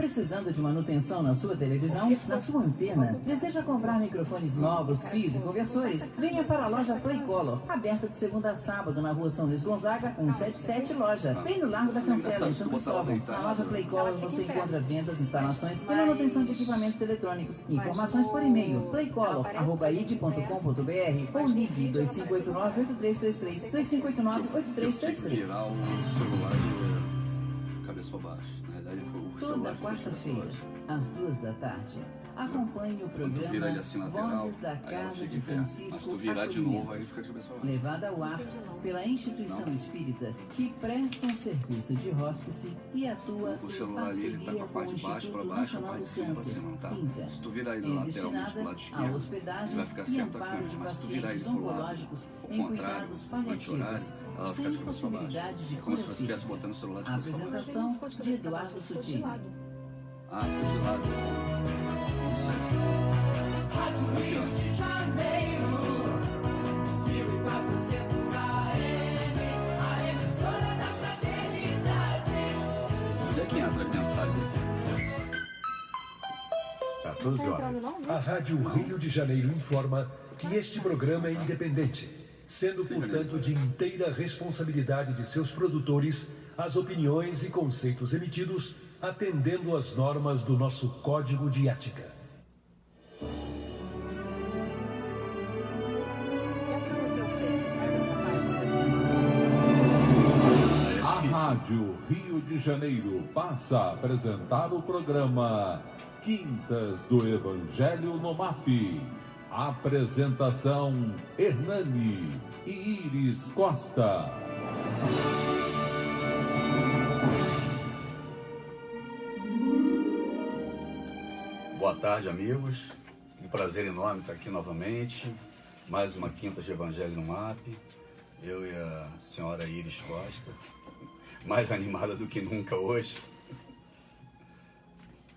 precisando de manutenção na sua televisão, na sua antena? Deseja comprar microfones novos, fios e conversores? Venha para a loja Playcolor, aberta de segunda a sábado na rua São Luís Gonzaga, 177 Loja, bem no Largo da Cancela, em São Cristóvão. Na loja Playcolor você encontra vendas, instalações e manutenção de equipamentos eletrônicos. Informações por e-mail playcolor@id.com.br ou ligue 2589-8333, 2589-8333. Virar o celular de cabeça para baixo. Na verdade, foi o celular. Toda quarta-feira, às 2h, acompanhe o programa vira ele assim lateral, Vozes da Casa de Francisco. Mas tu virar de novo, aí ele fica de cabeça para baixo. Levada ao ar pela instituição espírita que presta um serviço de hóspice e atua O em celular ali, ele tá com parceria a com parte o de baixo Instituto para baixo, a Nacional parte do de cima para Câncer, cima, não tá? INCA. Se tu virar ele É lateralmente destinada pro lado à esquerdo, hospedagem ele vai ficar e certo a amparo câmera. de Mas se tu virar ele pacientes pro lado, oncológicos ao em contrário, cuidados durante o horário, paliativos, ela fica sem de cabeça para baixo. possibilidade de Como cura se você estivesse física. botando o celular de A cabeça para baixo. apresentação de Eduardo Sutil. Ah, foi de lado. Não sei. Rádio Rio de Janeiro, 1400 AM, a emissora da fraternidade. Onde é que entra a mensagem aqui? 14 horas. A Rádio Rio de Janeiro informa que este programa é independente, sendo, portanto, de inteira responsabilidade de seus produtores as opiniões e conceitos emitidos, atendendo às normas do nosso Código de Ética. A Rádio Rio de Janeiro passa a apresentar o programa Quintas do Evangelho no MAP. Apresentação: Hernani e Iris Costa. Boa tarde, amigos. Um prazer enorme estar aqui novamente. Mais uma Quinta de Evangelho no MAP. Eu e a senhora Iris Costa. Mais animada do que nunca hoje.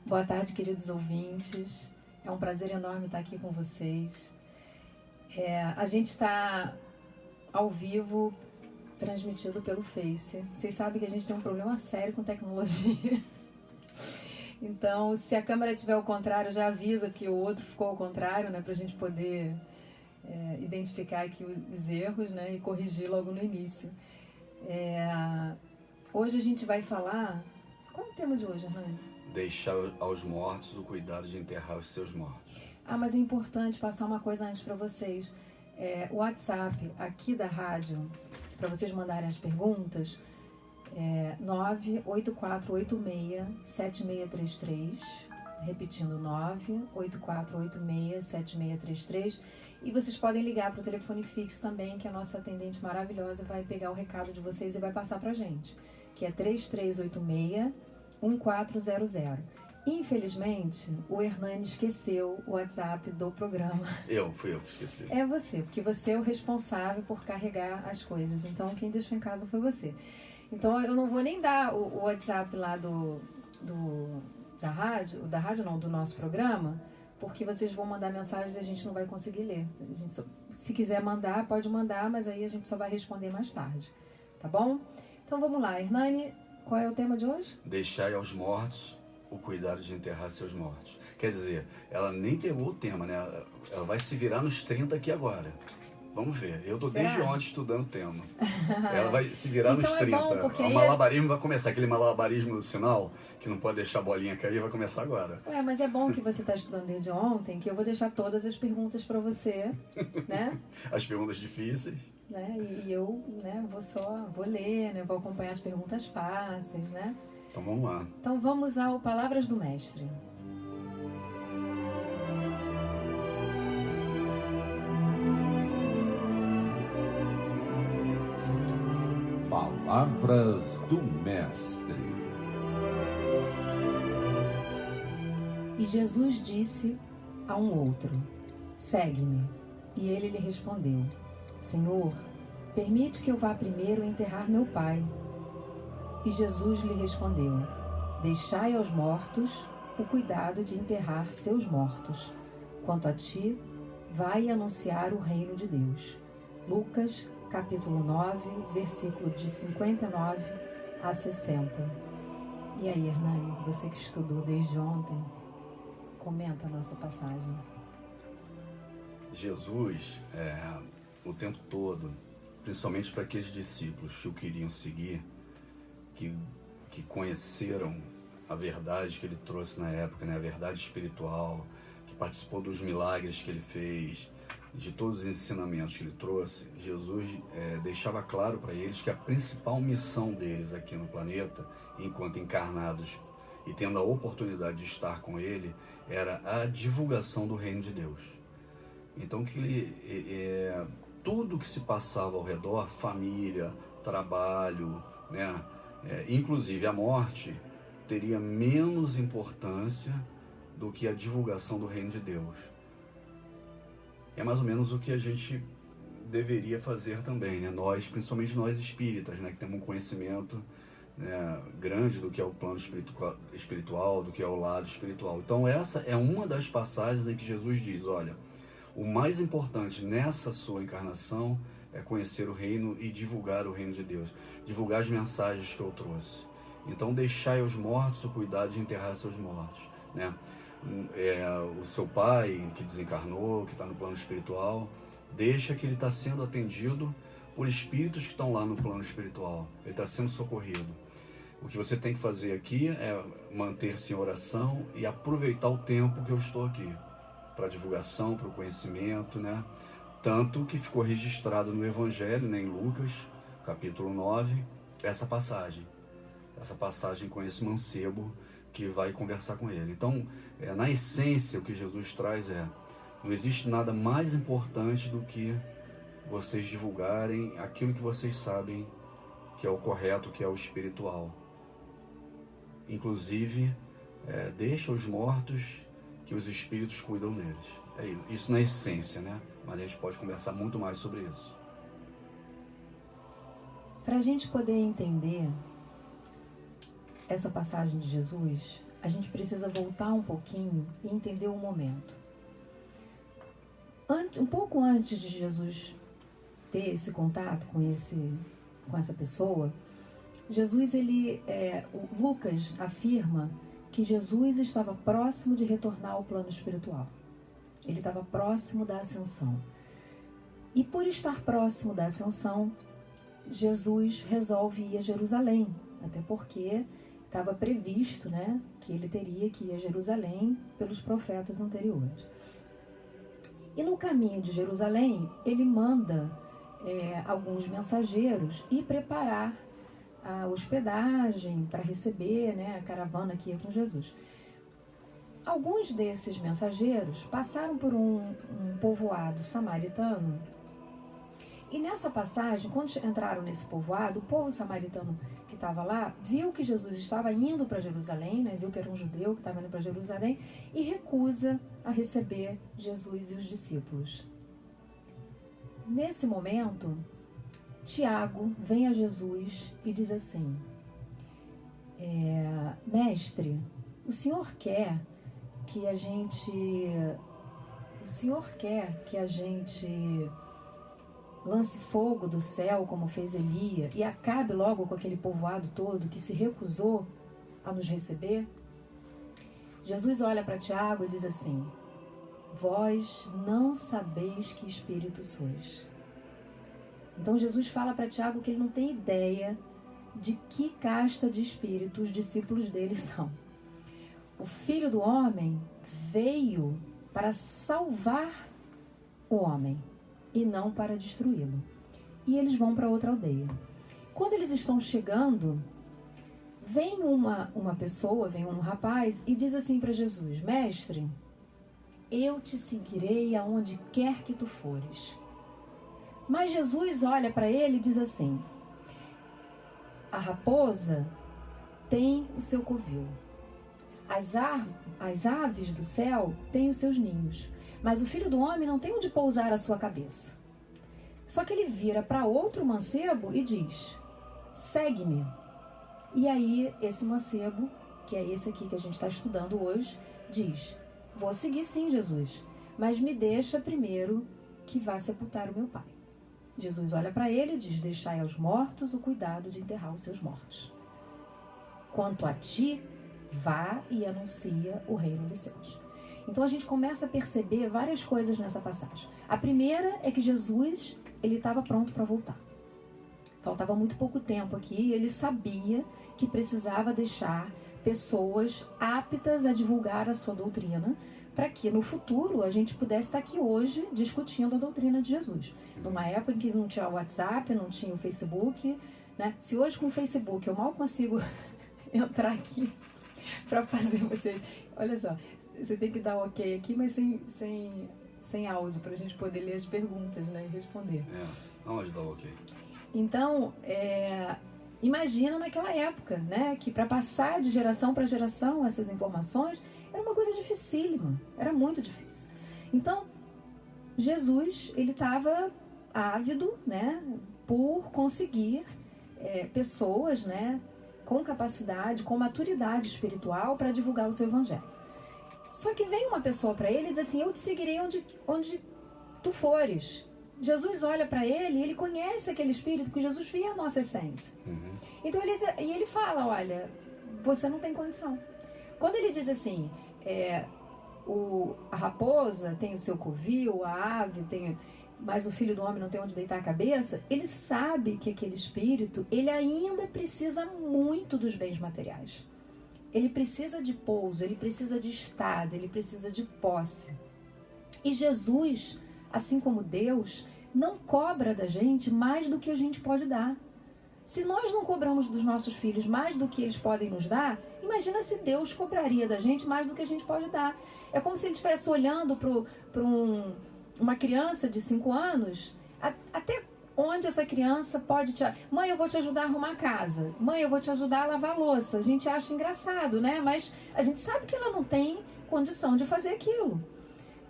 Boa tarde, queridos ouvintes. É um prazer enorme estar aqui com vocês. A gente está ao vivo, transmitido pelo Face. Vocês sabem que a gente tem um problema sério com tecnologia. Então, se a câmera estiver ao contrário, já avisa que o outro ficou ao contrário, né, para a gente poder identificar aqui os erros, né, e corrigir logo no início. Hoje a gente vai falar... Qual é o tema de hoje, Hernani? Deixar aos mortos o cuidado de enterrar os seus mortos. Mas é importante passar uma coisa antes para vocês. O WhatsApp aqui da rádio, para vocês mandarem as perguntas, 98486-7633, repetindo, 98486-7633, e vocês podem ligar para o telefone fixo também, que a nossa atendente maravilhosa vai pegar o recado de vocês e vai passar para a gente, que é 3386-1400. Infelizmente, o Hernani esqueceu o WhatsApp do programa. Fui eu que esqueci. É você, porque você é o responsável por carregar as coisas. Então, quem deixou em casa foi você. Então, eu não vou nem dar o WhatsApp lá da rádio não, do nosso programa, porque vocês vão mandar mensagens e a gente não vai conseguir ler. Se quiser mandar, pode mandar, mas aí a gente só vai responder mais tarde. Tá bom? Então, vamos lá. Hernani, qual é o tema de hoje? Deixar aos mortos o cuidado de enterrar seus mortos. Quer dizer, ela nem pegou o tema, né? Ela vai se virar nos 30 aqui agora. Vamos ver. Eu tô desde ontem estudando o tema. Ela vai se virar então nos 30. O malabarismo vai começar. Aquele malabarismo do sinal, que não pode deixar a bolinha cair, vai começar agora. Mas é bom que você está estudando desde ontem, que eu vou deixar todas as perguntas para você, né? As perguntas difíceis. Né? E eu, né, vou ler, né? Vou acompanhar as perguntas fáceis, né? Então vamos lá. Então vamos ao Palavras do Mestre. Palavras do Mestre. E Jesus disse a um outro: segue-me. E ele lhe respondeu: Senhor, permite que eu vá primeiro enterrar meu pai. E Jesus lhe respondeu: deixai aos mortos o cuidado de enterrar seus mortos. Quanto a ti, vai anunciar o reino de Deus. Lucas, capítulo 9, versículo de 59 a 60. E aí, Hernani, você que estudou desde ontem, comenta a nossa passagem. Jesus, o tempo todo, principalmente para aqueles discípulos que o queriam seguir, que conheceram a verdade que ele trouxe na época, né? A verdade espiritual, que participou dos milagres que ele fez, de todos os ensinamentos que ele trouxe, Jesus deixava claro para eles que a principal missão deles aqui no planeta, enquanto encarnados e tendo a oportunidade de estar com ele, era a divulgação do reino de Deus. Então tudo que se passava ao redor, família, trabalho, né, inclusive a morte, teria menos importância do que a divulgação do reino de Deus. É mais ou menos o que a gente deveria fazer também, né? Nós, principalmente nós espíritas, né, que temos um conhecimento, né, grande do que é o plano espiritual, do que é o lado espiritual. Então essa é uma das passagens em que Jesus diz, olha, o mais importante nessa sua encarnação é conhecer o reino e divulgar o reino de Deus, divulgar as mensagens que eu trouxe. Então deixai aos mortos o cuidado de enterrar seus mortos, né? O seu pai que desencarnou, que está no plano espiritual, deixa que ele está sendo atendido por espíritos que estão lá no plano espiritual, ele está sendo socorrido. O que você tem que fazer aqui é manter-se em oração e aproveitar o tempo que eu estou aqui, para divulgação, para o conhecimento, né? Tanto que ficou registrado no Evangelho, né, em Lucas, capítulo 9, essa passagem com esse mancebo que vai conversar com ele. Então, na essência, o que Jesus traz não existe nada mais importante do que vocês divulgarem aquilo que vocês sabem que é o correto, que é o espiritual. Inclusive, deixa os mortos que os espíritos cuidam deles. Isso na essência, né? Mas a gente pode conversar muito mais sobre isso. Para a gente poder entender essa passagem de Jesus, a gente precisa voltar um pouquinho e entender o momento. Um pouco antes de Jesus ter esse contato com essa pessoa, Jesus, Lucas afirma que Jesus estava próximo de retornar ao plano espiritual. Ele estava próximo da ascensão. E por estar próximo da ascensão, Jesus resolve ir a Jerusalém, até porque estava previsto, né, que ele teria que ir a Jerusalém pelos profetas anteriores. E no caminho de Jerusalém, ele manda alguns mensageiros ir preparar a hospedagem para receber, né, a caravana que ia com Jesus. Alguns desses mensageiros passaram por um povoado samaritano. E nessa passagem, quando entraram nesse povoado, o povo samaritano que estava lá viu que Jesus estava indo para Jerusalém, né? Viu que era um judeu que estava indo para Jerusalém e recusa a receber Jesus e os discípulos. Nesse momento, Tiago vem a Jesus e diz assim: Mestre, o senhor quer que a gente lance fogo do céu, como fez Elias, e acabe logo com aquele povoado todo que se recusou a nos receber? Jesus olha para Tiago e diz assim: vós não sabeis que espírito sois. Então Jesus fala para Tiago que ele não tem ideia de que casta de espírito os discípulos dele são. O Filho do Homem veio para salvar o homem e não para destruí-lo. E eles vão para outra aldeia. Quando eles estão chegando, vem uma pessoa, vem um rapaz e diz assim para Jesus: Mestre, eu te seguirei aonde quer que tu fores. Mas Jesus olha para ele e diz assim: a raposa tem o seu covil, as aves do céu têm os seus ninhos, mas o Filho do Homem não tem onde pousar a sua cabeça. Só que ele vira para outro mancebo e diz: segue-me. E aí esse mancebo, que é esse aqui que a gente está estudando hoje, diz: vou seguir sim, Jesus, mas me deixa primeiro que vá sepultar o meu pai. Jesus olha para ele e diz: deixai aos mortos o cuidado de enterrar os seus mortos. quanto a ti, vá e anuncia o reino dos céus. Então a gente começa a perceber várias coisas nessa passagem. A primeira é que Jesus, ele estava pronto para voltar. Faltava muito pouco tempo aqui e ele sabia que precisava deixar pessoas aptas a divulgar a sua doutrina, para que no futuro a gente pudesse estar aqui hoje discutindo a doutrina de Jesus. Numa época em que não tinha o WhatsApp, não tinha o Facebook, né? Se hoje com o Facebook eu mal consigo entrar aqui para fazer você... Olha só, você tem que dar ok aqui, mas sem áudio, para a gente poder ler as perguntas, né, e responder. Onde dá ok? Então, imagina naquela época, né, que para passar de geração para geração essas informações era uma coisa dificílima, era muito difícil. Então, Jesus, ele estava ávido, né, por conseguir pessoas, né, com capacidade, com maturidade espiritual para divulgar o seu evangelho. Só que vem uma pessoa para ele e diz assim, eu te seguirei onde tu fores. Jesus olha para ele e ele conhece aquele espírito, que Jesus via a nossa essência. Então ele fala, olha, você não tem condição. Quando ele diz assim, a raposa tem o seu covil, a ave tem, mas o filho do homem não tem onde deitar a cabeça, ele sabe que aquele espírito, ele ainda precisa muito dos bens materiais. Ele precisa de pouso, ele precisa de estado, ele precisa de posse. E Jesus, assim como Deus, não cobra da gente mais do que a gente pode dar. Se nós não cobramos dos nossos filhos mais do que eles podem nos dar, imagina se Deus cobraria da gente mais do que a gente pode dar. É como se ele estivesse olhando para uma criança de 5 anos, até onde essa criança pode te... Mãe, eu vou te ajudar a arrumar a casa. Mãe, eu vou te ajudar a lavar a louça. A gente acha engraçado, né? Mas a gente sabe que ela não tem condição de fazer aquilo.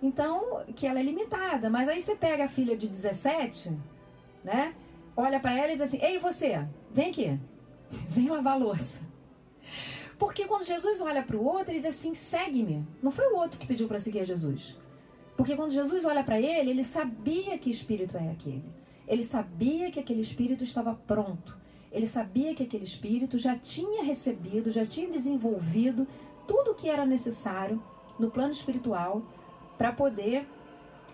Então, que ela é limitada. Mas aí você pega a filha de 17, né? Olha para ela e diz assim, ei, você, vem aqui. Vem lavar a louça. Porque quando Jesus olha para o outro, ele diz assim, segue-me. Não foi o outro que pediu para seguir a Jesus. Porque quando Jesus olha para ele, ele sabia que espírito é aquele. Ele sabia que aquele espírito estava pronto. Ele sabia que aquele espírito já tinha recebido, já tinha desenvolvido tudo o que era necessário no plano espiritual para poder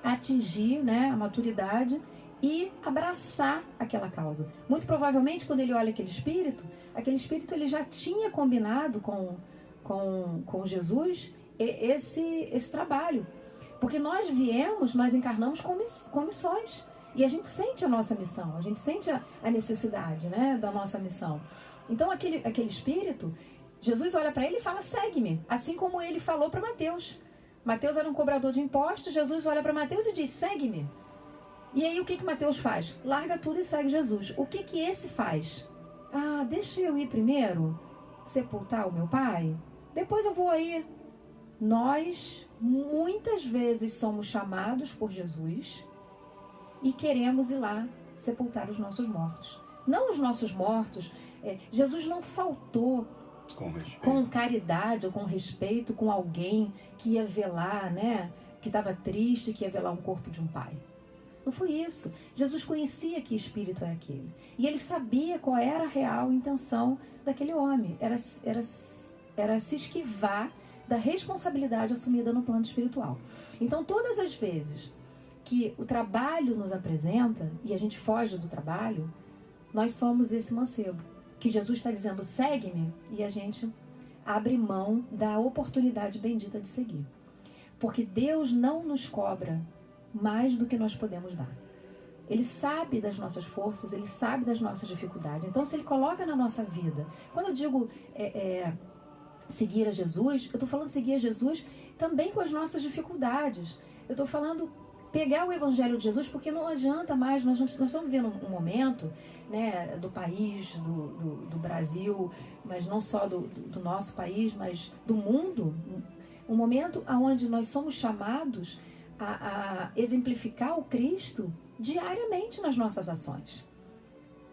atingir, né, a maturidade e abraçar aquela causa. Muito provavelmente, quando ele olha aquele espírito ele já tinha combinado com Jesus esse trabalho. Porque nós encarnamos com missões. E a gente sente a nossa missão, a gente sente a necessidade, né, da nossa missão. Então, aquele espírito, Jesus olha para ele e fala, segue-me. Assim como ele falou para Mateus. Mateus era um cobrador de impostos, Jesus olha para Mateus e diz, segue-me. E aí, o que Mateus faz? Larga tudo e segue Jesus. O que esse faz? Ah, deixa eu ir primeiro sepultar o meu pai? Depois eu vou aí. Nós, muitas vezes, somos chamados por Jesus e queremos ir lá sepultar os nossos mortos. Não os nossos mortos. Jesus não faltou com caridade ou com respeito com alguém que ia velar, né? Que estava triste, que ia velar um corpo de um pai. Não foi isso. Jesus conhecia que espírito é aquele. E ele sabia qual era a real intenção daquele homem. Era se esquivar da responsabilidade assumida no plano espiritual. Então, todas as vezes que o trabalho nos apresenta e a gente foge do trabalho, nós somos esse mancebo. Que Jesus está dizendo, segue-me, e a gente abre mão da oportunidade bendita de seguir. Porque Deus não nos cobra mais do que nós podemos dar. Ele sabe das nossas forças, ele sabe das nossas dificuldades. Então, se ele coloca na nossa vida... Quando eu digo seguir a Jesus, eu estou falando seguir a Jesus também com as nossas dificuldades. Eu estou falando pegar o Evangelho de Jesus, porque não adianta mais, nós estamos vivendo um momento, né, do país, do Brasil, mas não só do nosso país, mas do mundo, um momento onde nós somos chamados a exemplificar o Cristo diariamente nas nossas ações,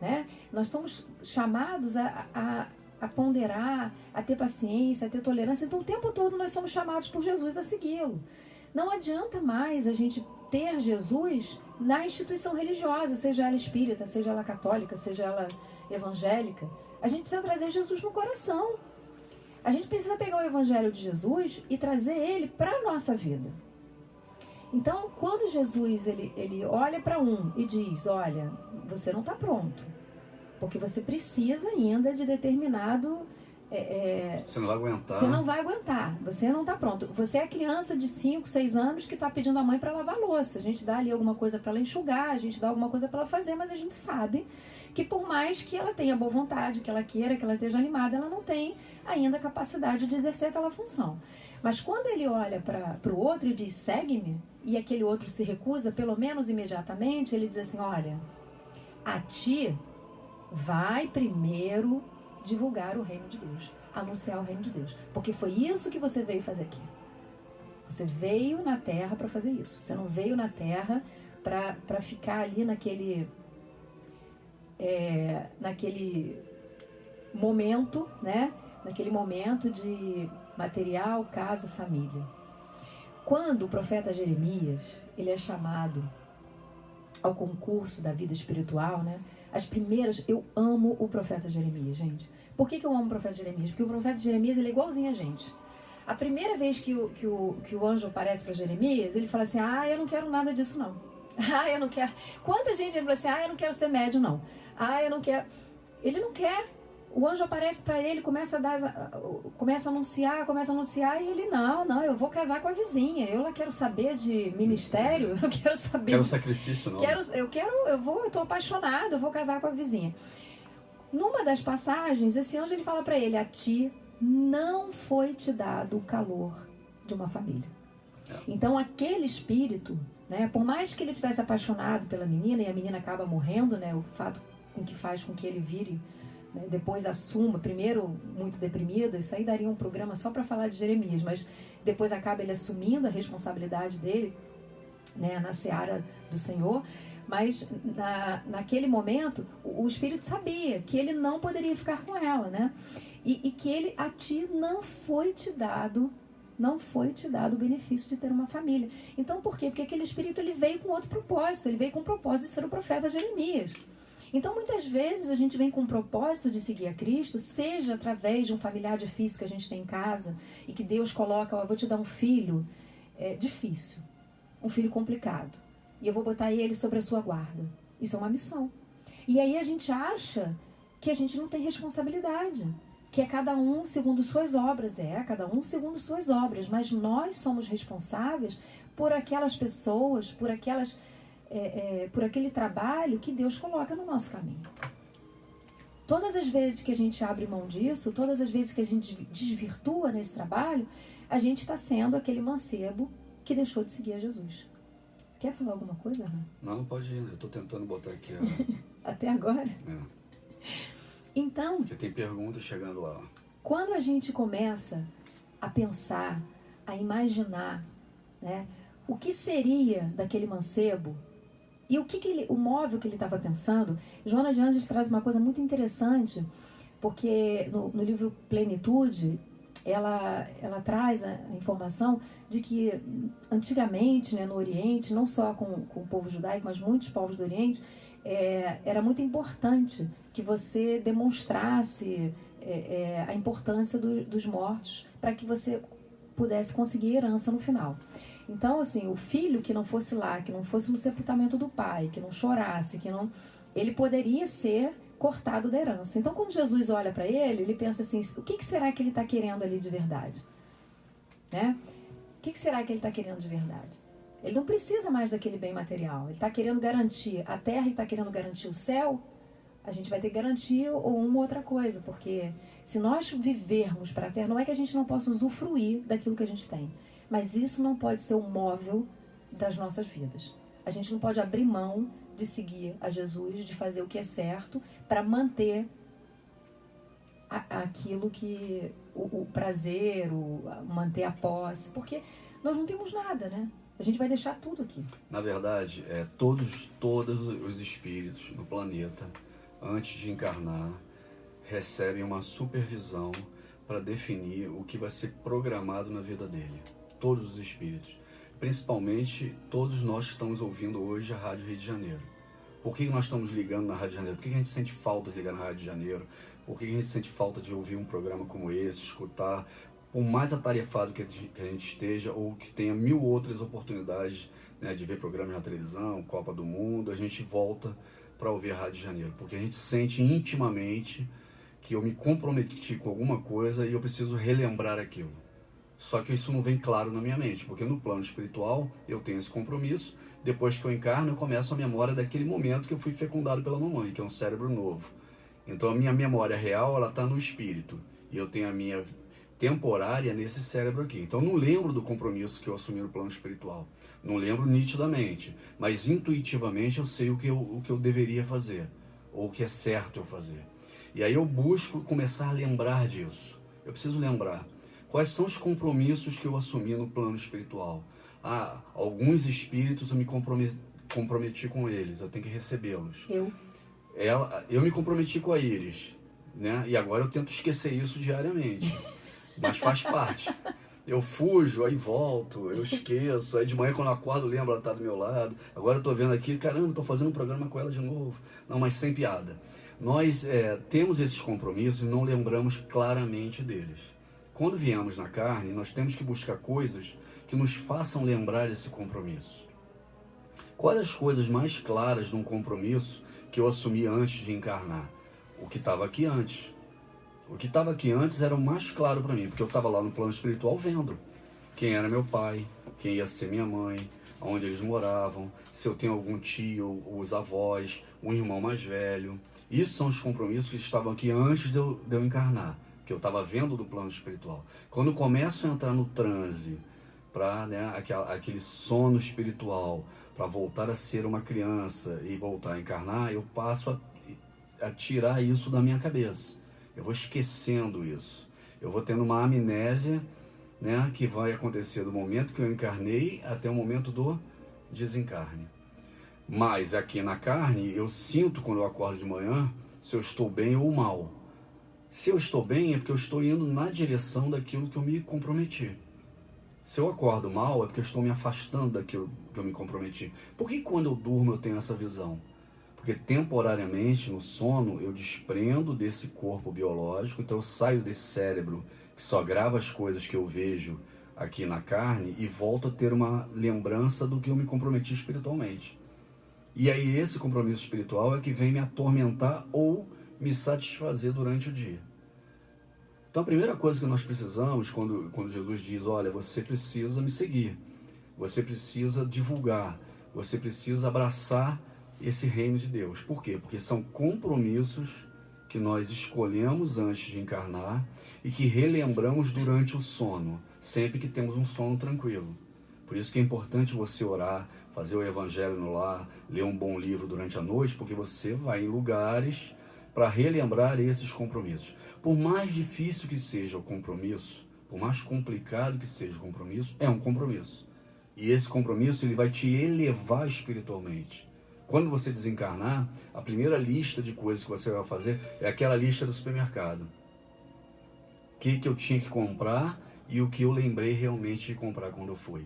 né? Nós somos chamados a ponderar, a ter paciência, a ter tolerância. Então, o tempo todo nós somos chamados por Jesus a segui-lo. Não adianta mais a gente ter Jesus na instituição religiosa, seja ela espírita, seja ela católica, seja ela evangélica. A gente precisa trazer Jesus no coração. A gente precisa pegar o evangelho de Jesus e trazer ele para a nossa vida. Então, quando Jesus ele olha para um e diz, olha, você não está pronto, porque você precisa ainda de determinado... Você não vai aguentar. Você não vai aguentar, você não está pronto. Você é a criança de 5, 6 anos que está pedindo a mãe para lavar a louça. A gente dá ali alguma coisa para ela enxugar, a gente dá alguma coisa para ela fazer, mas a gente sabe que por mais que ela tenha boa vontade, que ela queira, que ela esteja animada, ela não tem ainda a capacidade de exercer aquela função. Mas quando ele olha para o outro e diz, segue-me, e aquele outro se recusa, pelo menos imediatamente, ele diz assim, olha, a ti vai primeiro divulgar o reino de Deus, anunciar o reino de Deus, porque foi isso que você veio fazer aqui. Você veio na terra para fazer isso. Você não veio na terra para ficar ali naquele momento, né? Naquele momento de material, casa, família. Quando o profeta Jeremias, ele é chamado ao concurso da vida espiritual, né? As primeiras, eu amo o profeta Jeremias, gente. Por que eu amo o profeta Jeremias? Porque o profeta Jeremias, ele é igualzinho a gente. A primeira vez que o anjo aparece para Jeremias, ele fala assim, eu não quero nada disso não. Eu não quero. Quanta gente ele fala assim, eu não quero ser médium não. Eu não quero. Ele não quer. O anjo aparece para ele, começa a anunciar, e ele, não, eu vou casar com a vizinha, eu não quero saber de ministério, eu quero saber... Quero sacrifício, não. Eu tô apaixonado, eu vou casar com a vizinha. Numa das passagens, esse anjo, ele fala para ele, a ti não foi te dado o calor de uma família. Então, aquele espírito, né, por mais que ele tivesse apaixonado pela menina, e a menina acaba morrendo, né, o fato com que faz com que ele vire... Depois assuma, primeiro muito deprimido, isso aí daria um programa só para falar de Jeremias, mas depois acaba ele assumindo a responsabilidade dele, né, na seara do Senhor, mas naquele momento o Espírito sabia que ele não poderia ficar com ela, né, e que ele, a ti não foi te dado o benefício de ter uma família. Então por quê? Porque aquele Espírito ele veio com outro propósito, ele veio com o propósito de ser o profeta Jeremias. Então, muitas vezes, a gente vem com o propósito de seguir a Cristo, seja através de um familiar difícil que a gente tem em casa, e que Deus coloca, eu vou te dar um filho difícil, um filho complicado, e eu vou botar ele sobre a sua guarda. Isso é uma missão. E aí a gente acha que a gente não tem responsabilidade, que é cada um segundo suas obras, cada um segundo suas obras, mas nós somos responsáveis por aquelas pessoas, por aquele trabalho que Deus coloca no nosso caminho. Todas as vezes que a gente abre mão disso, todas as vezes que a gente desvirtua nesse trabalho, a gente está sendo aquele mancebo que deixou de seguir a Jesus. Quer falar alguma coisa, Ana? Não, pode ir. Eu estou tentando botar aqui. Até agora? Então... Porque tem perguntas chegando lá. Quando a gente começa a pensar, a imaginar, né, o que seria daquele mancebo, e o móvel que ele estava pensando, Joana de Ângeles traz uma coisa muito interessante, porque no livro Plenitude, ela traz a informação de que antigamente, né, no Oriente, não só com o povo judaico, mas muitos povos do Oriente, era muito importante que você demonstrasse a importância dos mortos para que você pudesse conseguir herança no final. Então, assim, o filho que não fosse lá, que não fosse no sepultamento do pai, que não chorasse, ele poderia ser cortado da herança. Então, quando Jesus olha para ele, ele pensa assim, o que será que ele está querendo ali de verdade? Né? O que será que ele está querendo de verdade? Ele não precisa mais daquele bem material. Ele está querendo garantir a terra e está querendo garantir o céu. A gente vai ter que garantir ou uma ou outra coisa, porque se nós vivermos para a terra, não é que a gente não possa usufruir daquilo que a gente tem. Mas isso não pode ser o móvel das nossas vidas. A gente não pode abrir mão de seguir a Jesus, de fazer o que é certo, para manter aquilo que... o prazer, manter a posse. Porque nós não temos nada, né? A gente vai deixar tudo aqui. Na verdade, todos os espíritos no planeta, antes de encarnar, recebem uma supervisão para definir o que vai ser programado na vida dele. Todos os espíritos. principalmente todos nós que estamos ouvindo hoje a Rádio Rio de Janeiro. Por que nós estamos ligando na Rádio de Janeiro? Por que a gente sente falta de ligar na Rádio de Janeiro? Por que a gente sente falta de ouvir um programa como esse, escutar, por mais atarefado que a gente esteja, ou que tenha 1000 outras oportunidades, né, de ver programas na televisão, Copa do Mundo, a gente volta para ouvir a Rádio de Janeiro, porque a gente sente intimamente que eu me comprometi com alguma coisa e eu preciso relembrar aquilo. Só que isso não vem claro na minha mente, porque no plano espiritual eu tenho esse compromisso, depois que eu encarno eu começo a memória daquele momento que eu fui fecundado pela mamãe, que é um cérebro novo. Então a minha memória real, ela está no espírito, e eu tenho a minha temporária nesse cérebro aqui. Então eu não lembro do compromisso que eu assumi no plano espiritual, não lembro nitidamente, mas intuitivamente eu sei o que eu deveria fazer, ou o que é certo eu fazer. E aí eu busco começar a lembrar disso. Eu preciso lembrar quais são os compromissos que eu assumi no plano espiritual. Alguns espíritos eu me comprometi com eles, eu tenho que recebê-los. Eu me comprometi com a Iris, né? E agora eu tento esquecer isso diariamente, mas faz parte. Eu fujo, aí volto, eu esqueço, aí de manhã quando eu acordo lembro, ela tá do meu lado. Agora eu tô vendo aqui, caramba, tô fazendo um programa com ela de novo. Não, mas sem piada. Nós temos esses compromissos e não lembramos claramente deles. Quando viemos na carne, nós temos que buscar coisas que nos façam lembrar esse compromisso. Quais as coisas mais claras de um compromisso que eu assumi antes de encarnar? O que estava aqui antes. O que estava aqui antes era o mais claro para mim, porque eu estava lá no plano espiritual vendo quem era meu pai, quem ia ser minha mãe, onde eles moravam, se eu tenho algum tio, os avós, um irmão mais velho. Isso são os compromissos que estavam aqui antes de eu encarnar, que eu estava vendo do plano espiritual. Quando eu começo a entrar no transe, para aquele sono espiritual, para voltar a ser uma criança e voltar a encarnar, eu passo a tirar isso da minha cabeça. Eu vou esquecendo isso. Eu vou tendo uma amnésia, né, que vai acontecer do momento que eu encarnei até o momento do desencarne. Mas aqui na carne, eu sinto quando eu acordo de manhã se eu estou bem ou mal. Se eu estou bem é porque eu estou indo na direção daquilo que eu me comprometi. Se eu acordo mal é porque eu estou me afastando daquilo que eu me comprometi. Por que quando eu durmo eu tenho essa visão? Porque temporariamente, no sono, eu desprendo desse corpo biológico, então eu saio desse cérebro que só grava as coisas que eu vejo aqui na carne e volto a ter uma lembrança do que eu me comprometi espiritualmente. E aí esse compromisso espiritual é que vem me atormentar ou me satisfazer durante o dia. Então a primeira coisa que nós precisamos, quando Jesus diz, olha, você precisa me seguir, você precisa divulgar, você precisa abraçar esse reino de Deus. Por quê? Porque são compromissos que nós escolhemos antes de encarnar e que relembramos durante o sono, sempre que temos um sono tranquilo. Por isso que é importante você orar, fazer o evangelho no lar, ler um bom livro durante a noite, porque você vai em lugares para relembrar esses compromissos. Por mais difícil que seja o compromisso, por mais complicado que seja o compromisso, é um compromisso. E esse compromisso ele vai te elevar espiritualmente. Quando você desencarnar, a primeira lista de coisas que você vai fazer é aquela lista do supermercado. O que eu tinha que comprar e o que eu lembrei realmente de comprar quando eu fui.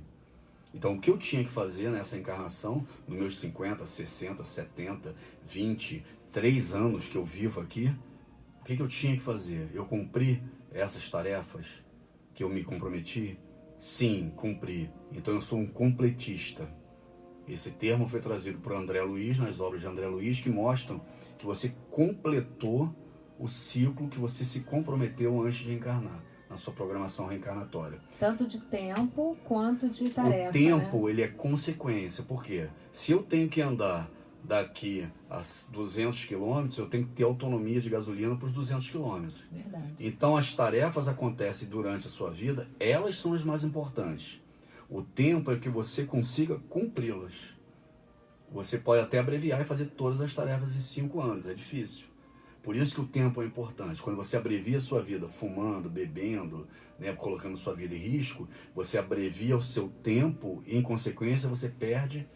Então, o que eu tinha que fazer nessa encarnação, nos meus 50, 60, 70, 20, 3 anos que eu vivo aqui, o que eu tinha que fazer? Eu cumpri essas tarefas que eu me comprometi? Sim, cumpri. Então, eu sou um completista. Esse termo foi trazido por André Luiz, nas obras de André Luiz, que mostram que você completou o ciclo que você se comprometeu antes de encarnar, na sua programação reencarnatória. Tanto de tempo quanto de tarefa. O tempo, né? Ele é consequência. Por quê? Se eu tenho que andar daqui a 200 quilômetros, eu tenho que ter autonomia de gasolina para os 200 quilômetros. Verdade. Então, as tarefas acontecem durante a sua vida, elas são as mais importantes. O tempo é que você consiga cumpri-las. Você pode até abreviar e fazer todas as tarefas em 5 anos, é difícil. Por isso que o tempo é importante. Quando você abrevia a sua vida fumando, bebendo, né, colocando sua vida em risco, você abrevia o seu tempo e, em consequência, você perde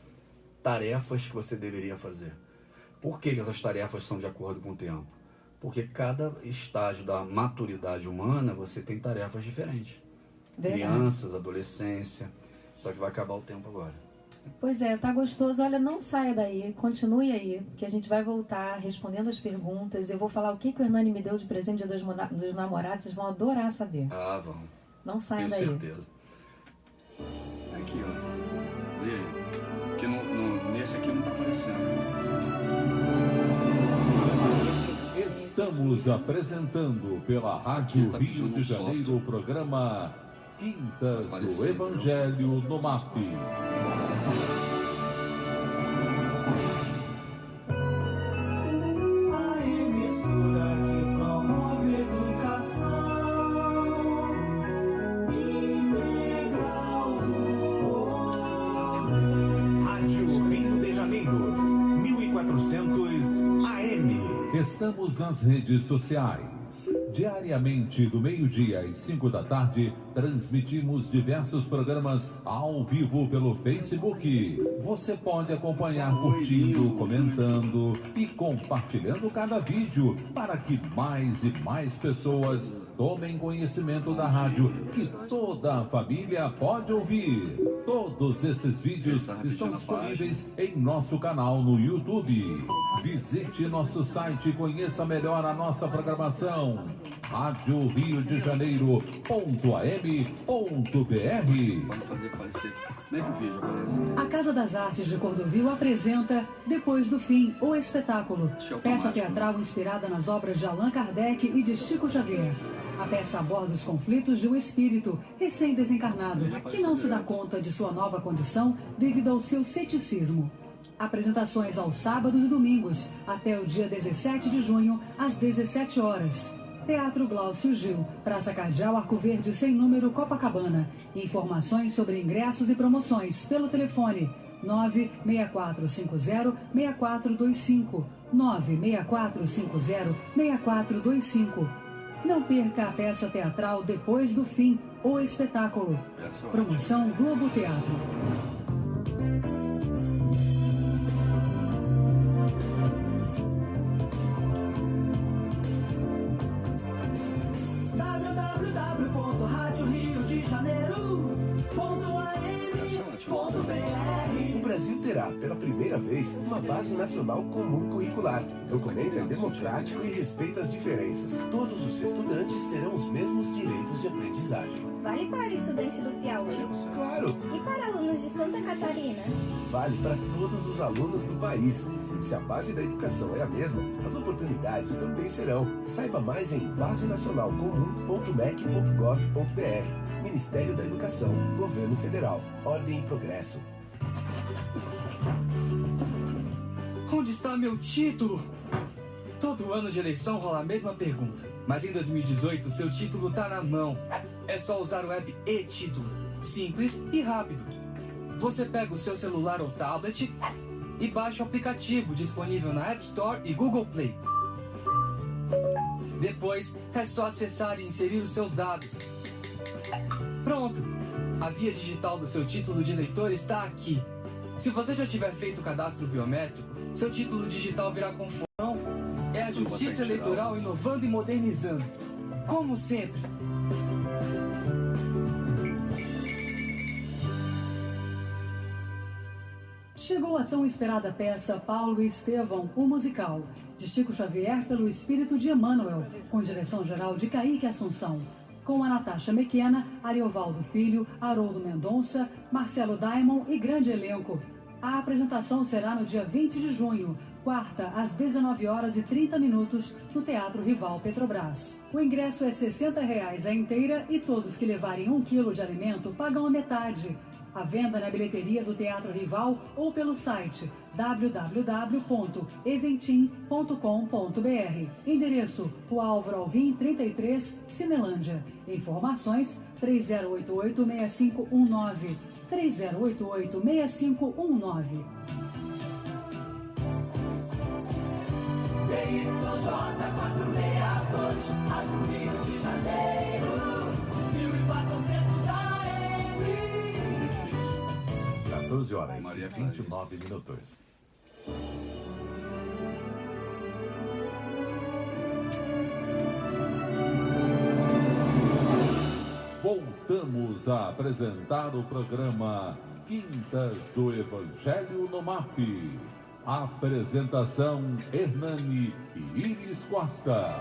tarefas que você deveria fazer. Por que essas tarefas são de acordo com o tempo? Porque cada estágio da maturidade humana você tem tarefas diferentes. Verdade. Crianças, adolescência. Só que vai acabar o tempo agora. Pois é, tá gostoso. Olha, não saia daí, continue aí, que a gente vai voltar respondendo as perguntas. Eu vou falar o que o Hernani me deu de presente dos namorados, vocês vão adorar saber. Ah, vamos. Não saia Tenho daí. certeza. Aqui, ó. Lê aí. Porque nesse aqui não tá aparecendo. Estamos apresentando pela Rádio tá Rio de pedindo Janeiro software. o programa Quintas Apareceu, do Evangelho no MAP. A emissora que promove educação integral do homem. Rádio Rio de Janeiro, 1400 AM. Estamos nas redes sociais. Diariamente, do meio-dia às 5 da tarde, transmitimos diversos programas ao vivo pelo Facebook. Você pode acompanhar curtindo, comentando e compartilhando cada vídeo para que mais e mais pessoas tomem conhecimento da rádio que toda a família pode ouvir. Todos esses vídeos estão disponíveis em nosso canal no YouTube. Visite nosso site e conheça melhor a nossa programação. Rádio Rio de Janeiro.am.br. Pode fazer aparecer. Como é que o vídeo aparece? A Casa das Artes de Cordovil apresenta Depois do Fim, o espetáculo. Acho que é Peça automático, teatral inspirada nas obras de Allan Kardec e de Chico Xavier. A peça aborda os conflitos de um espírito recém-desencarnado que não se dá conta de sua nova condição devido ao seu ceticismo. Apresentações aos sábados e domingos, até o dia 17 de junho, às 17 horas. Teatro Glaucio Gil, Praça Cardeal Arco Verde, sem número, Copacabana. Informações sobre ingressos e promoções pelo telefone 96450-6425. 96450-6425. Não perca a peça teatral Depois do Fim, o espetáculo. Promoção Globo Teatro. O Brasil terá, pela primeira vez, uma base nacional comum curricular. O documento é democrático e respeita as diferenças. Todos os estudantes terão os mesmos direitos de aprendizagem. Vale para estudantes do Piauí? Claro, E para alunos de Santa Catarina? vale para todos os alunos do país. Se a base da educação é a mesma, as oportunidades também serão. Saiba mais em basenacionalcomum.mec.gov.br. Ministério da Educação, Governo Federal, Ordem e Progresso. Onde está meu título? Todo ano de eleição rola a mesma pergunta. Mas em 2018, seu título tá na mão. É só usar o app e-Título. Simples e rápido. Você pega o seu celular ou tablet e baixa o aplicativo disponível na App Store e Google Play. Depois, é só acessar e inserir os seus dados. Pronto! A via digital do seu título de eleitor está aqui. Se você já tiver feito o cadastro biométrico, seu título digital virá conforme. É a Justiça Eleitoral inovando e modernizando. Como sempre. Chegou a tão esperada peça Paulo e Estevão, o musical, de Chico Xavier pelo espírito de Emmanuel, com direção-geral de Kaique Assunção. Com a Natasha Mequena, Ariovaldo Filho, Haroldo Mendonça, Marcelo Daimon e grande elenco. A apresentação será no dia 20 de junho, quarta, às 19h30, no Teatro Rival Petrobras. O ingresso é R$ 60 a inteira e todos que levarem 1 quilo de alimento pagam a metade. A venda na bilheteria do Teatro Rival ou pelo site www.eventim.com.br. Endereço: Rua Álvaro Alvim, 33, Cinelândia. Informações: 3088-6519. 3088-6519. ZYJ 462, Rádio Rio de Janeiro, 1400 AM. 14 horas e 29 minutos. Voltamos a apresentar o programa Quintas do Evangelho no MAP. Apresentação Hernani e Iris Costa.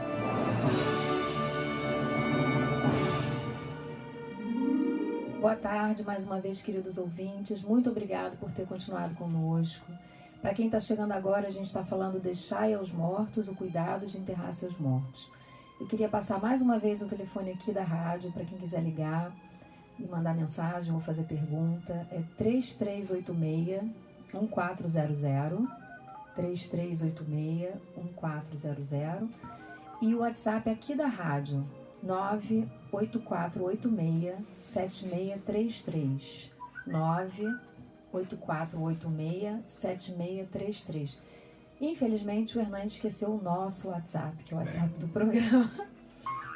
Boa tarde, mais uma vez, queridos ouvintes. Muito obrigado por ter continuado conosco. Para quem está chegando agora, a gente está falando deixai aos mortos o cuidado de enterrar seus mortos. Eu queria passar mais uma vez o telefone aqui da rádio para quem quiser ligar e mandar mensagem ou fazer pergunta. É 3386-1400, 3386-1400. E o WhatsApp aqui da rádio, 98486-7633. 98486-7633. Infelizmente, o Hernani esqueceu o nosso WhatsApp, que é o WhatsApp do programa.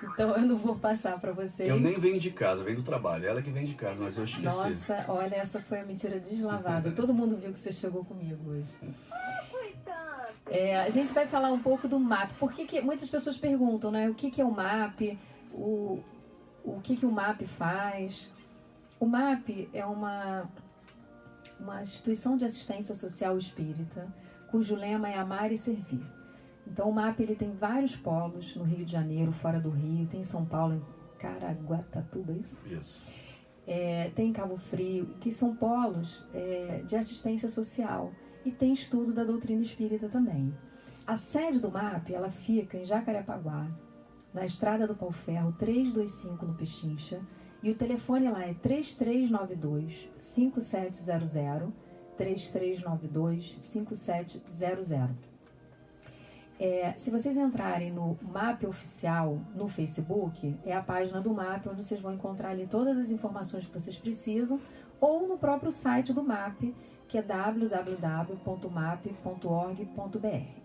Então, eu não vou passar para vocês. Eu nem venho de casa, venho do trabalho. Ela que vem de casa, mas eu esqueci. Nossa, olha, essa foi a mentira deslavada. Todo mundo viu que você chegou comigo hoje. A gente vai falar um pouco do MAP. Porque muitas pessoas perguntam, né? O que é o MAP? O que o MAP faz? O MAP é uma instituição de assistência social espírita, cujo lema é amar e servir. Então o MAP ele tem vários polos no Rio de Janeiro, fora do Rio, tem em São Paulo, em Caraguatatuba, é isso? Isso. Tem em Cabo Frio, que são polos de assistência social. E tem estudo da doutrina espírita também. A sede do MAP, ela fica em Jacarepaguá, na Estrada do Pau-Ferro, 325 no Pechincha. E o telefone lá é 3392-5700, 3392-5700. Se vocês entrarem no MAP Oficial no Facebook, é a página do MAP, onde vocês vão encontrar ali todas as informações que vocês precisam, ou no próprio site do MAP, que é www.map.org.br.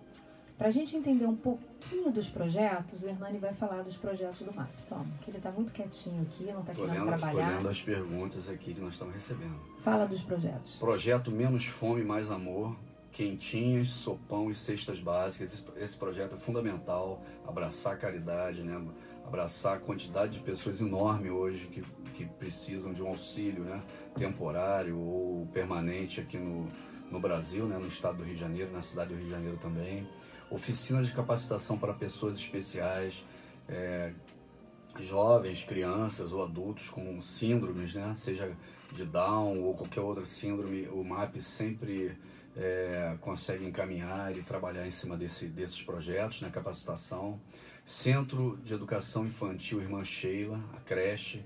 Para a gente entender um pouquinho dos projetos, o Hernani vai falar dos projetos do MAP. Toma, que ele está muito quietinho aqui, não está querendo trabalhar. Estou lendo as perguntas aqui que nós estamos recebendo. Fala dos projetos. Projeto Menos Fome, Mais Amor, quentinhas, sopão e cestas básicas. Esse projeto é fundamental, abraçar a caridade, né? Abraçar a quantidade de pessoas enorme hoje que precisam de um auxílio, né? Temporário ou permanente aqui no Brasil, né? No estado do Rio de Janeiro, na cidade do Rio de Janeiro também. Oficinas de capacitação para pessoas especiais, jovens, crianças ou adultos com síndromes, né? Seja de Down ou qualquer outra síndrome, o MAP sempre consegue encaminhar e trabalhar em cima desses projetos, né? Capacitação. Centro de Educação Infantil Irmã Sheila, a creche.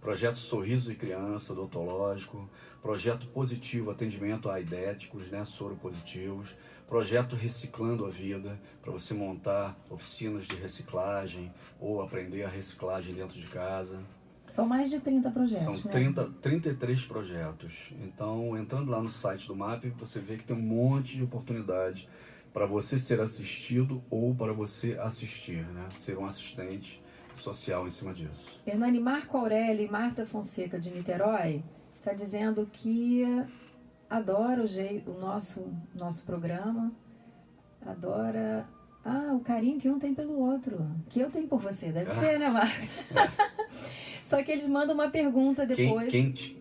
Projeto Sorriso de Criança, odontológico. Projeto Positivo, atendimento a aidéticos, né? Soro positivos. Projeto Reciclando a Vida, para você montar oficinas de reciclagem ou aprender a reciclagem dentro de casa. São mais de 30 projetos, São 33 projetos. Então, entrando lá no site do MAP, você vê que tem um monte de oportunidade para você ser assistido ou para você assistir, né? Ser um assistente social em cima disso. Hernani, Marco Aurélio e Marta Fonseca de Niterói está dizendo que adora o nosso programa, adora o carinho que um tem pelo outro, que eu tenho por você, deve ser, né, Marco? Só que eles mandam uma pergunta depois.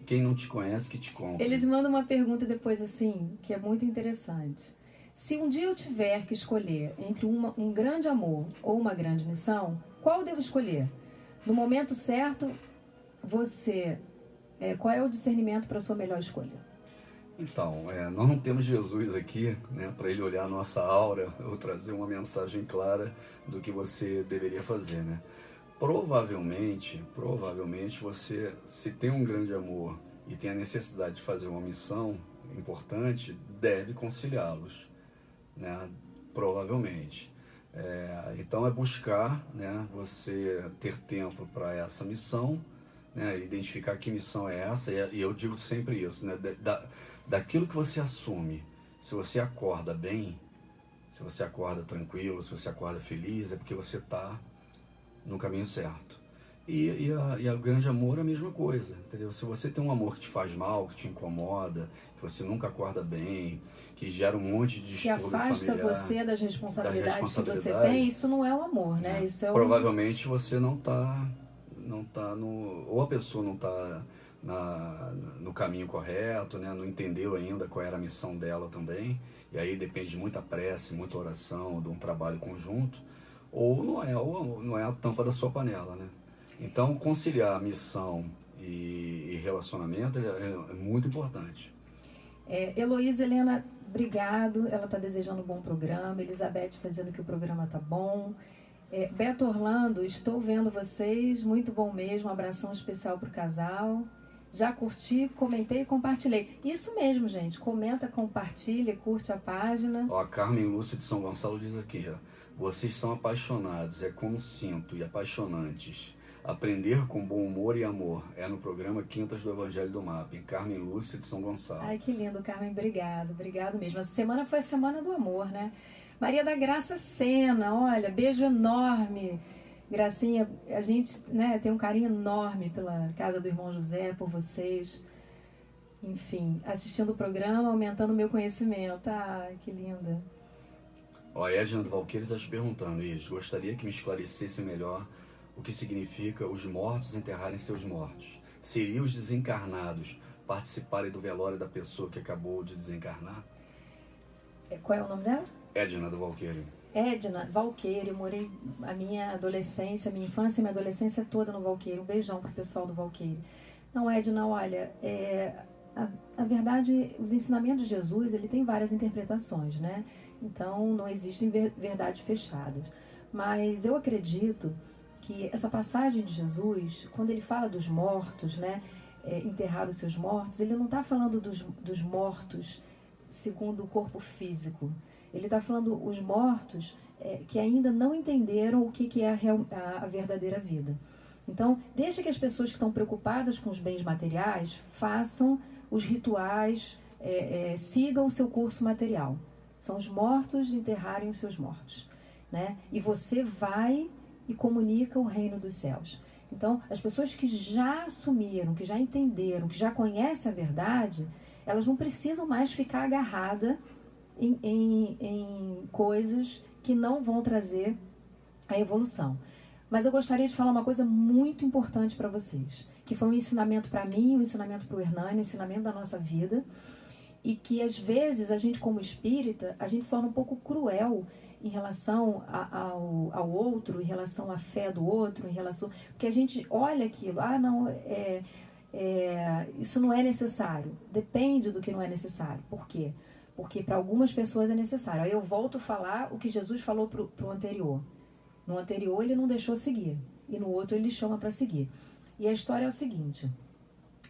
Quem não te conhece, que te compra. Eles mandam uma pergunta depois assim, que é muito interessante. Se um dia eu tiver que escolher entre um grande amor ou uma grande missão, qual devo escolher? No momento certo, qual é o discernimento para a sua melhor escolha? Então, nós não temos Jesus aqui, né, para ele olhar a nossa aura ou trazer uma mensagem clara do que você deveria fazer, né? Provavelmente você, se tem um grande amor e tem a necessidade de fazer uma missão importante, deve conciliá-los, né? Provavelmente. Então é buscar, né, você ter tempo para essa missão, né, identificar que missão é essa, e eu digo sempre isso, né, daquilo que você assume, se você acorda bem, se você acorda tranquilo, se você acorda feliz, é porque você está no caminho certo. E o grande amor é a mesma coisa, entendeu? Se você tem um amor que te faz mal, que te incomoda, que você nunca acorda bem, que gera um monte de distúrbio familiar, que afasta você das responsabilidades que você tem, isso não é o amor, né? Isso é provavelmente você não tá no... Ou a pessoa não está no caminho correto, né? Não entendeu ainda qual era a missão dela também, e aí depende de muita prece, muita oração, de um trabalho conjunto, ou não é a tampa da sua panela, né? Então, conciliar missão e relacionamento é muito importante. Heloísa Helena, obrigado, ela está desejando um bom programa, Elizabeth está dizendo que o programa está bom, Beto Orlando, estou vendo vocês, muito bom mesmo, um abração especial para o casal. Já curti, comentei e compartilhei. Isso mesmo, gente. Comenta, compartilha, curte a página. Ó, a Carmen Lúcia de São Gonçalo diz aqui, ó. Vocês são apaixonados, é como sinto, e apaixonantes. Aprender com bom humor e amor. É no programa Quintas do Evangelho do MAP. Carmen Lúcia de São Gonçalo. Ai, que lindo, Carmen. Obrigado. Obrigado mesmo. Essa semana foi a Semana do Amor, né? Maria da Graça Sena, olha, beijo enorme. Gracinha, a gente, né, tem um carinho enorme pela casa do irmão José, por vocês. Enfim, assistindo o programa, aumentando o meu conhecimento. Ah, que linda. Ó, a Edna do Valqueire está te perguntando, Iris, gostaria que me esclarecesse melhor o que significa os mortos enterrarem seus mortos. Seria os desencarnados participarem do velório da pessoa que acabou de desencarnar? Qual é o nome dela? Edna do Valqueire. Edna, Valqueire, eu morei a minha adolescência, a minha infância e minha adolescência toda no Valqueire. Um beijão pro pessoal do Valqueire. Não, Edna, olha, a verdade, os ensinamentos de Jesus, ele tem várias interpretações, né? Então, não existem verdades fechadas. Mas eu acredito que essa passagem de Jesus, quando ele fala dos mortos, né? Enterrar os seus mortos, ele não está falando dos mortos segundo o corpo físico. Ele está falando os mortos que ainda não entenderam o que é a verdadeira vida. Então, deixa que as pessoas que estão preocupadas com os bens materiais façam os rituais, sigam o seu curso material. São os mortos de enterrarem os seus mortos, né? E você vai e comunica o reino dos céus. Então, as pessoas que já assumiram, que já entenderam, que já conhecem a verdade, elas não precisam mais ficar agarradas em coisas que não vão trazer a evolução. Mas eu gostaria de falar uma coisa muito importante para vocês, que foi um ensinamento para mim, um ensinamento para o Hernani, um ensinamento da nossa vida, e que às vezes a gente como espírita, a gente se torna um pouco cruel em relação ao outro, em relação à fé do outro, em relação... Porque a gente olha aquilo, isso não é necessário. Depende do que não é necessário. Por quê? Porque para algumas pessoas é necessário. Aí eu volto a falar o que Jesus falou para o anterior. No anterior ele não deixou seguir, e no outro ele chama para seguir. E a história é o seguinte: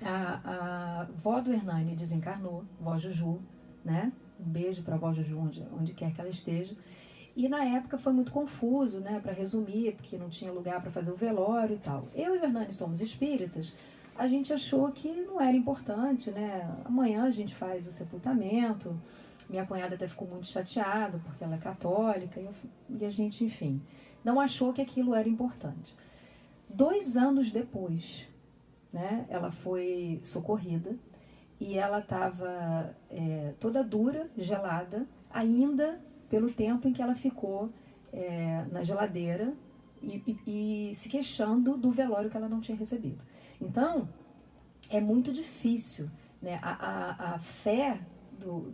a vó do Hernani desencarnou, vó Juju, né? Um beijo para a vó Juju, onde quer que ela esteja. E na época foi muito confuso, né? Para resumir, porque não tinha lugar para fazer o velório e tal. Eu e o Hernani somos espíritas, a gente achou que não era importante, né? Amanhã a gente faz o sepultamento. Minha cunhada até ficou muito chateada, porque ela é católica, e a gente, enfim, não achou que aquilo era importante. 2 anos depois, né, ela foi socorrida, e ela estava toda dura, gelada, ainda pelo tempo em que ela ficou na geladeira e se queixando do velório que ela não tinha recebido. Então, é muito difícil, né, a fé do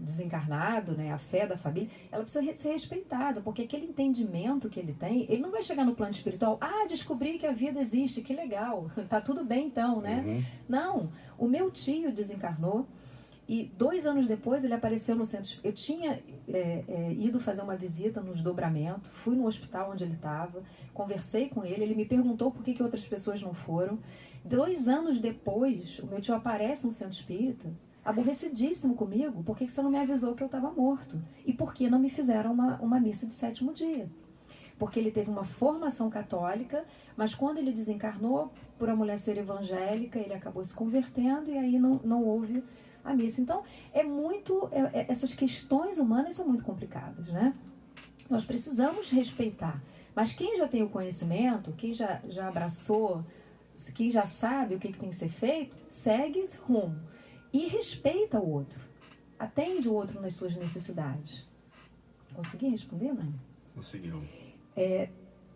desencarnado, né, a fé da família, ela precisa ser respeitada, porque aquele entendimento que ele tem, ele não vai chegar no plano espiritual, descobri que a vida existe, que legal, tá tudo bem então, né? Uhum. Não, o meu tio desencarnou e 2 anos depois ele apareceu no centro. Eu tinha ido fazer uma visita no desdobramento, fui no hospital onde ele estava, conversei com ele, ele me perguntou por que outras pessoas não foram. 2 anos depois, o meu tio aparece no centro espírita, aborrecidíssimo comigo, por que você não me avisou que eu estava morto? E por que não me fizeram uma missa de 7º dia? Porque ele teve uma formação católica, mas quando ele desencarnou, por a mulher ser evangélica, ele acabou se convertendo e aí não houve a missa. Então, essas questões humanas são muito complicadas, né? Nós precisamos respeitar. Mas quem já tem o conhecimento, quem já abraçou, quem já sabe o que tem que ser feito, segue esse rumo. E respeita o outro. Atende o outro nas suas necessidades. Consegui responder, Nani? Conseguiu.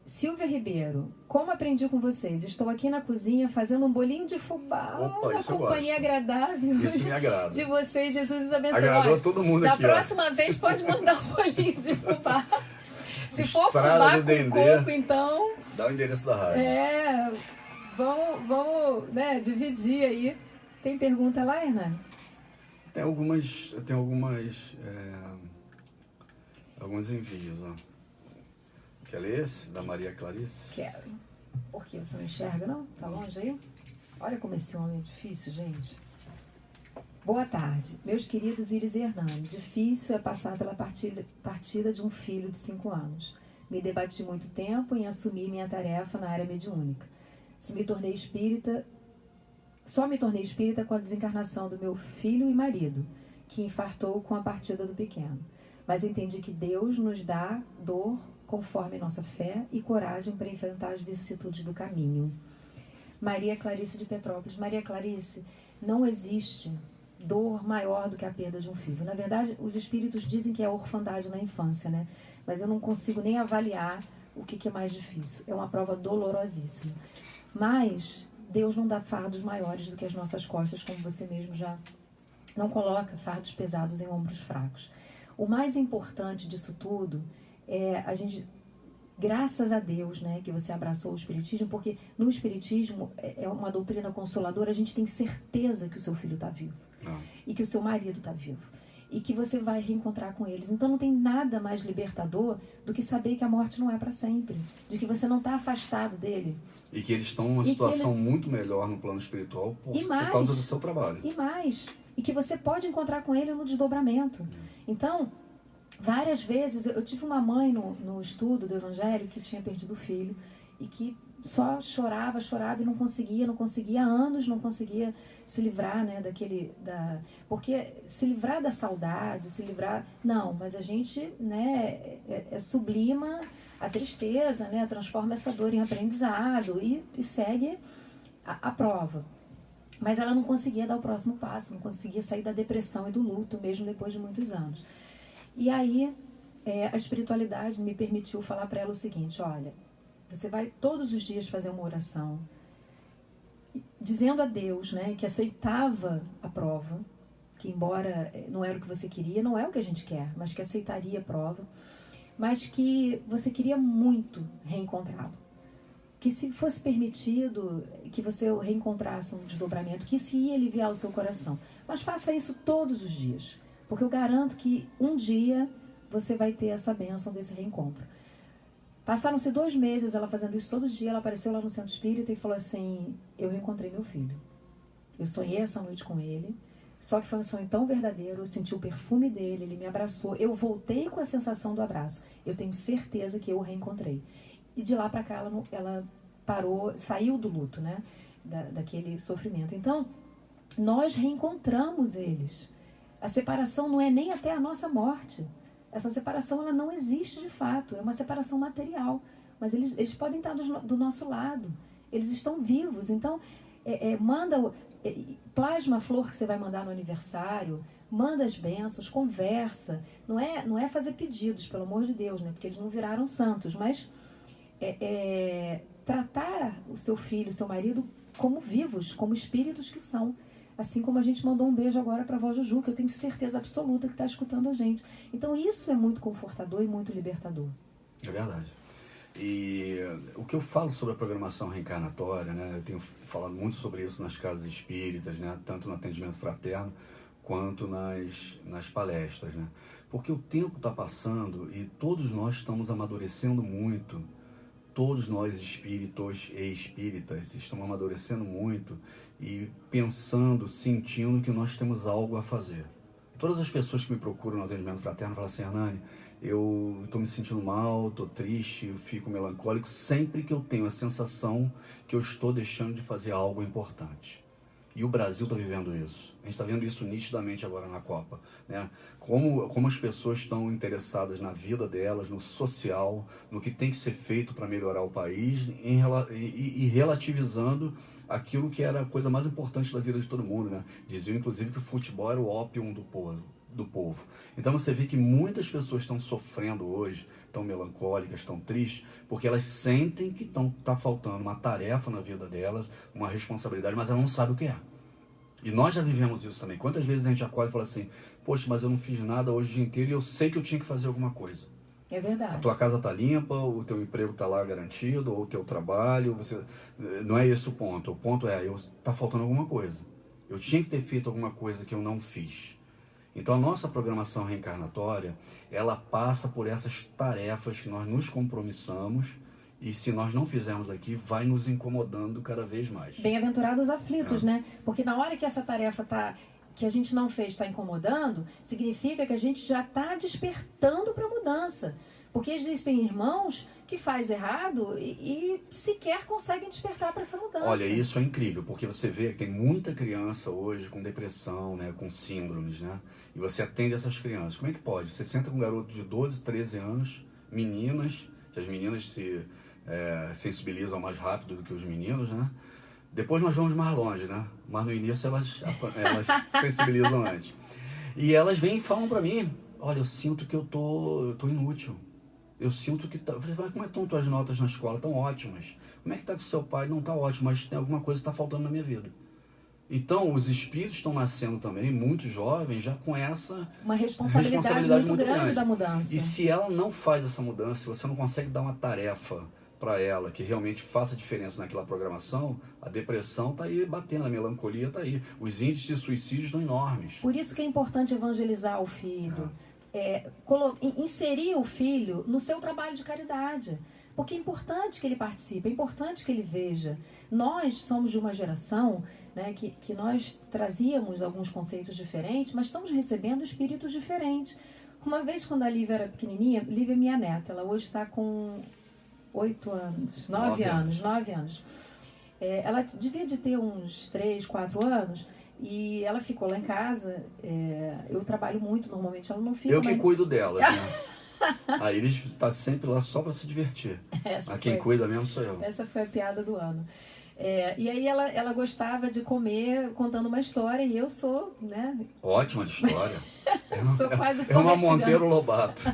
Silvia Ribeiro, como aprendi com vocês? Estou aqui na cozinha fazendo um bolinho de fubá. Opa, na isso eu companhia gosto. agradável Isso me agrada. de vocês. Jesus os abençoe. Agradou Olha, todo mundo da aqui, ó. próxima vez pode mandar um bolinho de fubá. Se for Estrada fubá do com Dendê. coco, então... Dá o endereço da rádio. Vamos né, dividir aí. Tem pergunta lá, Hernani? Tem alguns envios, ó. Quer ler esse? Da Maria Clarice? Quero. Por que você não enxerga, não? Tá longe aí? Olha como esse homem é difícil, gente. Boa tarde, meus queridos Iris e Hernani. Difícil é passar pela partida de um filho de 5 anos. Me debati muito tempo em assumir minha tarefa na área mediúnica. Só me tornei espírita com a desencarnação do meu filho e marido, que infartou com a partida do pequeno. Mas entendi que Deus nos dá dor conforme nossa fé e coragem para enfrentar as vicissitudes do caminho. Maria Clarice de Petrópolis. Maria Clarice, não existe dor maior do que a perda de um filho. Na verdade, os espíritos dizem que é a orfandade na infância, né? Mas eu não consigo nem avaliar o que é mais difícil. É uma prova dolorosíssima. Mas Deus não dá fardos maiores do que as nossas costas, como você mesmo já não coloca fardos pesados em ombros fracos. O mais importante disso tudo é a gente, graças a Deus, né, que você abraçou o Espiritismo, porque no Espiritismo é uma doutrina consoladora, a gente tem certeza que o seu filho está vivo. E que o seu marido está vivo. E que você vai reencontrar com eles. Então não tem nada mais libertador do que saber que a morte não é para sempre. De que você não está afastado dele. E que eles estão numa situação muito melhor no plano espiritual por causa do seu trabalho. E mais. E que você pode encontrar com ele no desdobramento. Então, várias vezes, eu tive uma mãe no estudo do Evangelho que tinha perdido o filho e que só chorava e não conseguia, há anos não conseguia se livrar, né, porque se livrar da saudade, não, mas a gente, né, sublima a tristeza, né, transforma essa dor em aprendizado e segue a prova. Mas ela não conseguia dar o próximo passo, não conseguia sair da depressão e do luto, mesmo depois de muitos anos. E aí, a espiritualidade me permitiu falar para ela o seguinte: olha, você vai todos os dias fazer uma oração, dizendo a Deus, né, que aceitava a prova, que embora não era o que você queria, não é o que a gente quer, mas que aceitaria a prova, mas que você queria muito reencontrá-lo. Que se fosse permitido que você reencontrasse um desdobramento, que isso ia aliviar o seu coração. Mas faça isso todos os dias, porque eu garanto que um dia você vai ter essa bênção desse reencontro. Passaram-se 2 meses ela fazendo isso todo dia, ela apareceu lá no Centro Espírita e falou assim: eu reencontrei meu filho. Eu sonhei essa noite com ele, só que foi um sonho tão verdadeiro, eu senti o perfume dele, ele me abraçou, eu voltei com a sensação do abraço. Eu tenho certeza que eu o reencontrei. E de lá para cá ela parou, saiu do luto, né? Daquele sofrimento. Então, nós reencontramos eles. A separação não é nem até a nossa morte. Essa separação ela não existe de fato, é uma separação material. Mas eles podem estar do nosso lado. Eles estão vivos. Então, plasma a flor que você vai mandar no aniversário, manda as bênçãos, conversa. Não é fazer pedidos, pelo amor de Deus, né? Porque eles não viraram santos, mas tratar o seu filho, o seu marido, como vivos, como espíritos que são. Assim como a gente mandou um beijo agora para a vó Juju, que eu tenho certeza absoluta que está escutando a gente. Então isso é muito confortador e muito libertador. É verdade. E o que eu falo sobre a programação reencarnatória, né? Eu tenho falado muito sobre isso nas casas espíritas, né? Tanto no atendimento fraterno quanto nas palestras, né? Porque o tempo está passando e todos nós estamos amadurecendo muito. Todos nós espíritos e espíritas estamos amadurecendo muito e pensando, sentindo que nós temos algo a fazer. Todas as pessoas que me procuram no atendimento fraterno falam assim: Hernani, eu estou me sentindo mal, estou triste, eu fico melancólico, sempre que eu tenho a sensação que eu estou deixando de fazer algo importante. E o Brasil está vivendo isso. A gente está vendo isso nitidamente agora na Copa, né? Como as pessoas estão interessadas na vida delas, no social, no que tem que ser feito para melhorar o país e relativizando aquilo que era a coisa mais importante da vida de todo mundo, né? Diziam, inclusive, que o futebol era o ópio do povo. do povo. Então você vê que muitas pessoas estão sofrendo hoje, estão melancólicas, estão tristes, porque elas sentem que está faltando uma tarefa na vida delas, uma responsabilidade, mas elas não sabem o que é. E nós já vivemos isso também. Quantas vezes a gente acorda e fala assim, poxa, mas eu não fiz nada hoje o dia inteiro e eu sei que eu tinha que fazer alguma coisa. É verdade. A tua casa está limpa, o teu emprego está lá garantido, ou o teu trabalho, não é esse o ponto. O ponto é, está faltando alguma coisa. Eu tinha que ter feito alguma coisa que eu não fiz. Então a nossa programação reencarnatória, ela passa por essas tarefas que nós nos compromissamos e se nós não fizermos aqui, vai nos incomodando cada vez mais. Bem-aventurados os aflitos, né? Porque na hora que essa tarefa que a gente não fez está incomodando, significa que a gente já está despertando para a mudança. Porque existem irmãos que fazem errado e sequer conseguem despertar para essa mudança. Olha, isso é incrível, porque você vê que tem muita criança hoje com depressão, né, com síndromes, né? E você atende essas crianças. Como é que pode? Você senta com um garoto de 12, 13 anos, meninas, que as meninas se sensibilizam mais rápido do que os meninos, né? Depois nós vamos mais longe, né? Mas no início elas sensibilizam antes. E elas vêm e falam pra mim, olha, eu sinto que eu tô inútil. Eu sinto que tá... Eu falei, mas como é que estão tuas notas na escola? Estão ótimas. Como é que tá com o seu pai? Não tá ótimo, mas tem alguma coisa que está faltando na minha vida. Então, os espíritos estão nascendo também, muitos jovens, já com essa uma responsabilidade muito grande da mudança. E se ela não faz essa mudança, se você não consegue dar uma tarefa para ela que realmente faça diferença naquela programação, a depressão está aí batendo, a melancolia está aí. Os índices de suicídio estão enormes. Por isso que é importante evangelizar o filho, inserir o filho no seu trabalho de caridade. Porque é importante que ele participe, é importante que ele veja. Nós somos de uma geração, né, que nós trazíamos alguns conceitos diferentes, mas estamos recebendo espíritos diferentes. Uma vez, quando a Lívia era pequenininha, Lívia é minha neta, ela hoje está com 9 anos. Ela devia de ter uns 3, 4 anos e ela ficou lá em casa. Eu trabalho muito, normalmente ela não fica. Eu que cuido dela, né? A Iris está sempre lá só para se divertir. Quem cuida mesmo sou eu. Essa foi a piada do ano. E aí ela gostava de comer contando uma história e eu sou, né? Ótima de história. Sou quase é uma Monteiro Lobato.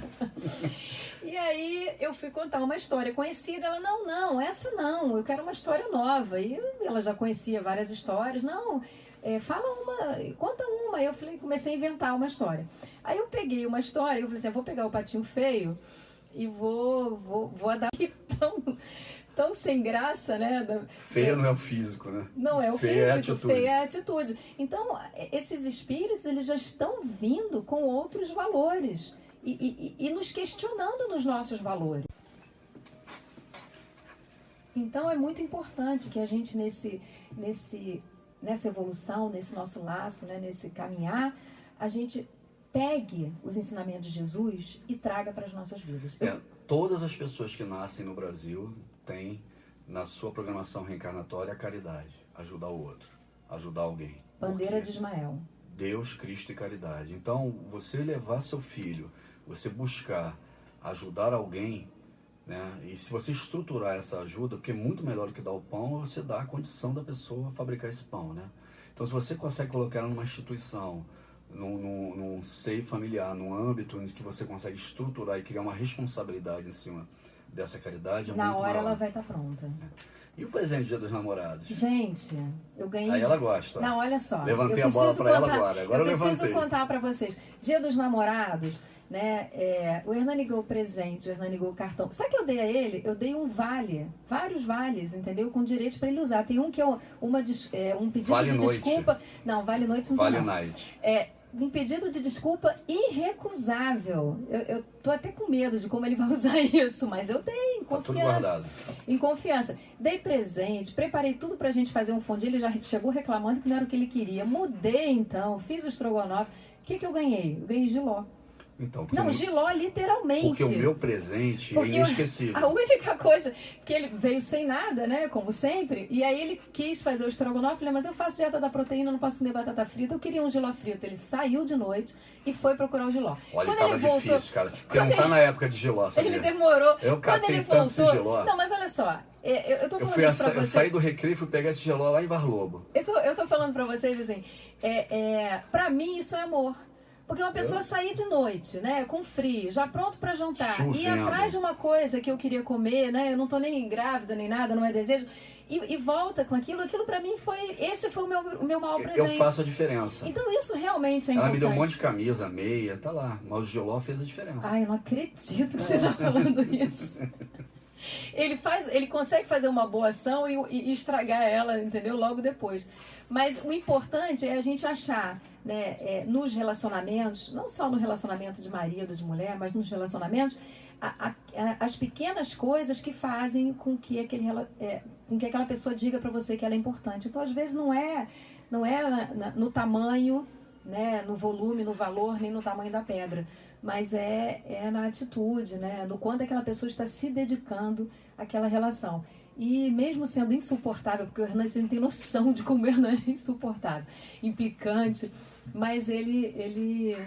E aí eu fui contar uma história conhecida, ela, não, essa não, eu quero uma história nova. E ela já conhecia várias histórias, conta uma. Aí eu comecei a inventar uma história. Aí eu peguei uma história, eu falei assim, eu vou pegar o Patinho Feio e vou dar tão sem graça, né? Feia não é o físico, né? Não é o feia físico, feia é a atitude. Então, esses espíritos, eles já estão vindo com outros valores. E nos questionando nos nossos valores. Então é muito importante que a gente nessa evolução, nesse nosso laço, né, nesse caminhar, a gente pegue os ensinamentos de Jesus e traga para as nossas vidas. Todas as pessoas que nascem no Brasil têm na sua programação reencarnatória a caridade, ajudar o outro, ajudar alguém. Bandeira de Ismael. Deus, Cristo e caridade. Então, você levar seu filho, você buscar ajudar alguém, né? E se você estruturar essa ajuda, porque é muito melhor do que dar o pão, você dá a condição da pessoa fabricar esse pão, né? Então, se você consegue colocar ela numa instituição, num seio familiar, num âmbito em que você consegue estruturar e criar uma responsabilidade em cima dessa caridade, na hora ela vai estar pronta. E o presente Dia dos Namorados? Gente, eu ganhei... Aí ela gosta. Não, olha só. Levantei a bola para ela agora. Agora eu levantei. Eu preciso contar para vocês. Dia dos Namorados, né? O Hernani ganhou presente, o Hernani ganhou cartão. Sabe o que eu dei a ele? Eu dei um vale, vários vales, entendeu? Com direitos para ele usar. Tem um que é um pedido vale de noite. Desculpa. Não, vale noite não vale tem, não. night. Um pedido de desculpa irrecusável. Eu tô até com medo de como ele vai usar isso, mas eu dei em confiança. Tá tudo guardado. Em confiança. Dei presente, preparei tudo pra gente fazer um fondue. Ele já chegou reclamando que não era o que ele queria. Mudei então, fiz o estrogonofe. O que eu ganhei? Eu ganhei jiló. Então, jiló literalmente. Porque o meu presente é inesquecível. A única coisa que ele veio sem nada, né, como sempre, e aí ele quis fazer o estrogonofe, falei, mas eu faço dieta da proteína, não posso comer batata frita, eu queria um jiló frito. Ele saiu de noite e foi procurar o jiló. Olha, quando tava difícil, cara, porque não tá na época de jiló, sabia? Ele demorou. Eu quando ele tanto voltou, giló. Não, mas olha só, eu tô falando isso pra vocês. Eu saí do recreio e fui pegar esse giló lá em Varlobo. Eu tô falando pra vocês assim, pra mim isso é amor. Porque uma pessoa sair de noite, né, com frio, já pronto para jantar, Chovendo. ir atrás de uma coisa que eu queria comer, né, eu não tô nem grávida nem nada, não é desejo, e volta com aquilo para mim esse foi o meu maior presente. Eu faço a diferença. Então isso realmente é Ela importante. me deu um monte de camisa, meia, tá lá, mas o Giló fez a diferença. Ai, eu não acredito que você tá falando isso. Ele consegue fazer uma boa ação e estragar ela, entendeu? Logo depois. Mas o importante é a gente achar, né, nos relacionamentos, não só no relacionamento de marido, de mulher, mas nos relacionamentos, as pequenas coisas que fazem com que aquela pessoa diga para você que ela é importante. Então, às vezes, não é no tamanho, né, no volume, no valor, nem no tamanho da pedra, mas é na atitude, né, no quanto aquela pessoa está se dedicando àquela relação. E mesmo sendo insuportável, porque o Hernan não tem noção de como o Hernan é insuportável, implicante, mas ele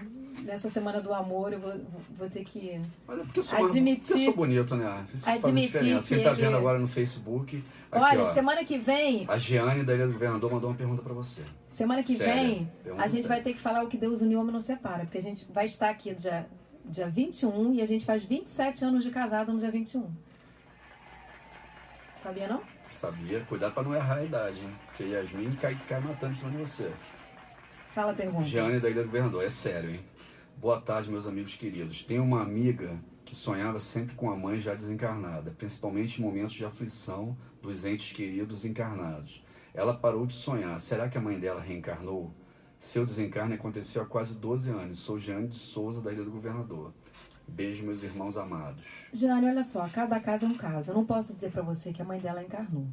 nessa semana do amor, eu vou ter que admitir. Porque eu sou bonito, né? Isso admitir faz diferença. que Quem tá vendo agora no Facebook. Aqui, olha, ó, semana que vem. A Giane da Ilha do Governador mandou uma pergunta pra você. Semana que Sério, vem, pergunta a gente séria. vai ter que falar o que Deus uniu, homem não separa. Porque a gente vai estar aqui dia 21 e a gente faz 27 anos de casado no dia 21. Sabia, não? Sabia? Cuidado pra não errar a idade, hein? Porque Yasmin cai matando em cima de você. Fala a pergunta. Giane da Ilha do Governador, é sério, hein? Boa tarde, meus amigos queridos. Tenho uma amiga que sonhava sempre com a mãe já desencarnada, principalmente em momentos de aflição dos entes queridos encarnados. Ela parou de sonhar. Será que a mãe dela reencarnou? Seu desencarne aconteceu há quase 12 anos. Sou Jeane de Souza, da Ilha do Governador. Beijo, meus irmãos amados. Jeane, olha só, cada caso é um caso. Eu não posso dizer pra você que a mãe dela encarnou,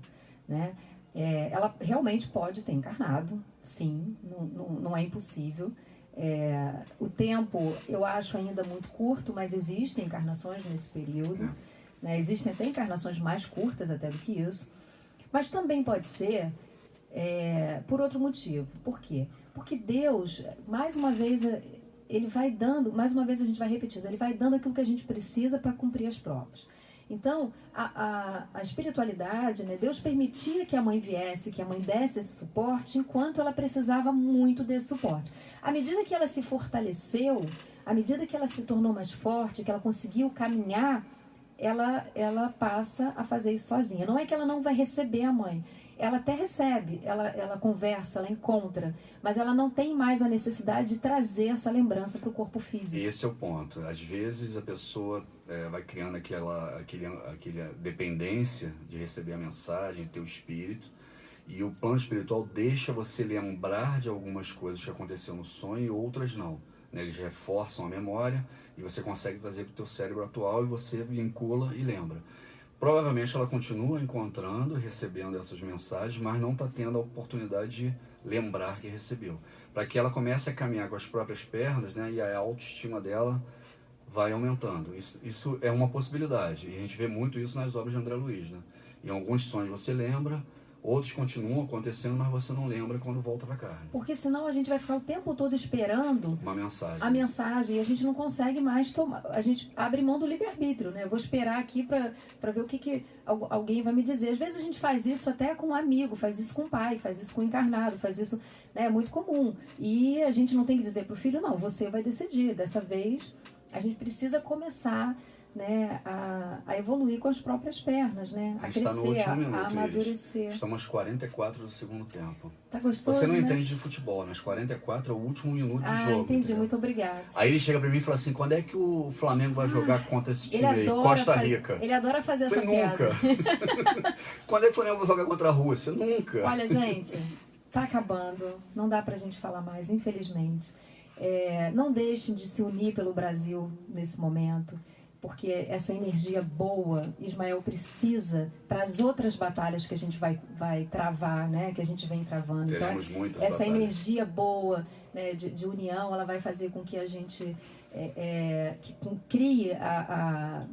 né? Ela realmente pode ter encarnado, sim, não é impossível. O tempo eu acho ainda muito curto, mas existem encarnações nesse período, né? Existem até encarnações mais curtas até do que isso, mas também pode ser por outro motivo. Por quê? Porque Deus, mais uma vez, Ele vai dando, mais uma vez a gente vai repetindo, Ele vai dando aquilo que a gente precisa para cumprir as provas. Então, a espiritualidade, né, Deus permitia que a mãe viesse, que a mãe desse esse suporte, enquanto ela precisava muito desse suporte. À medida que ela se fortaleceu, à medida que ela se tornou mais forte, que ela conseguiu caminhar, ela passa a fazer isso sozinha. Não é que ela não vai receber a mãe. Ela até recebe, ela conversa, ela encontra, mas ela não tem mais a necessidade de trazer essa lembrança para o corpo físico. Esse é o ponto. Às vezes a pessoa vai criando aquela dependência de receber a mensagem, de ter o espírito, e o plano espiritual deixa você lembrar de algumas coisas que aconteceram no sonho e outras não. Eles reforçam a memória e você consegue trazer para o teu cérebro atual e você vincula e lembra. Provavelmente ela continua encontrando, recebendo essas mensagens, mas não está tendo a oportunidade de lembrar que recebeu. Para que ela comece a caminhar com as próprias pernas, né, e a autoestima dela vai aumentando. Isso é uma possibilidade. E a gente vê muito isso nas obras de André Luiz. Né? Em alguns sonhos você lembra, outros continuam acontecendo, mas você não lembra quando volta para a carne. Porque senão a gente vai ficar o tempo todo esperando uma mensagem. A mensagem, e a gente não consegue mais tomar. A gente abre mão do livre-arbítrio, né? Eu vou esperar aqui para ver o que alguém vai me dizer. Às vezes a gente faz isso até com um amigo, faz isso com o pai, faz isso com o encarnado, faz isso, né? É muito comum. E a gente não tem que dizer pro filho, não, você vai decidir. Dessa vez a gente precisa começar, né, a evoluir com as próprias pernas, né? A crescer, está no último minuto, a amadurecer. Estamos 44 do segundo tempo. Tá gostoso, você não né? entende de futebol, mas 44 é o último minuto de jogo. Entendi, entendeu? muito obrigada. Aí ele chega pra mim e fala assim, quando é que o Flamengo vai jogar contra esse time aí? Costa Rica. Ele adora fazer essa piada. Nunca. Quando é que o Flamengo vai jogar contra a Rússia? Nunca. Olha, gente, tá acabando. Não dá pra gente falar mais, infelizmente. Não deixem de se unir pelo Brasil nesse momento, porque essa energia boa, Ismael precisa para as outras batalhas que a gente vai travar, né? Que a gente vem travando. Teremos então, muitas essa batalhas. Energia boa, né, de união, ela vai fazer com que a gente crie a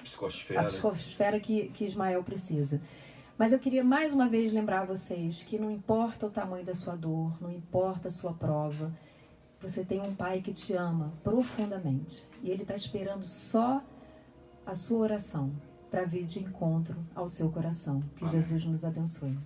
psicosfera que Ismael precisa. Mas eu queria mais uma vez lembrar a vocês que não importa o tamanho da sua dor, não importa a sua prova, você tem um pai que te ama profundamente. E ele está esperando só a sua oração para vir de encontro ao seu coração. Que Amém. Jesus nos abençoe.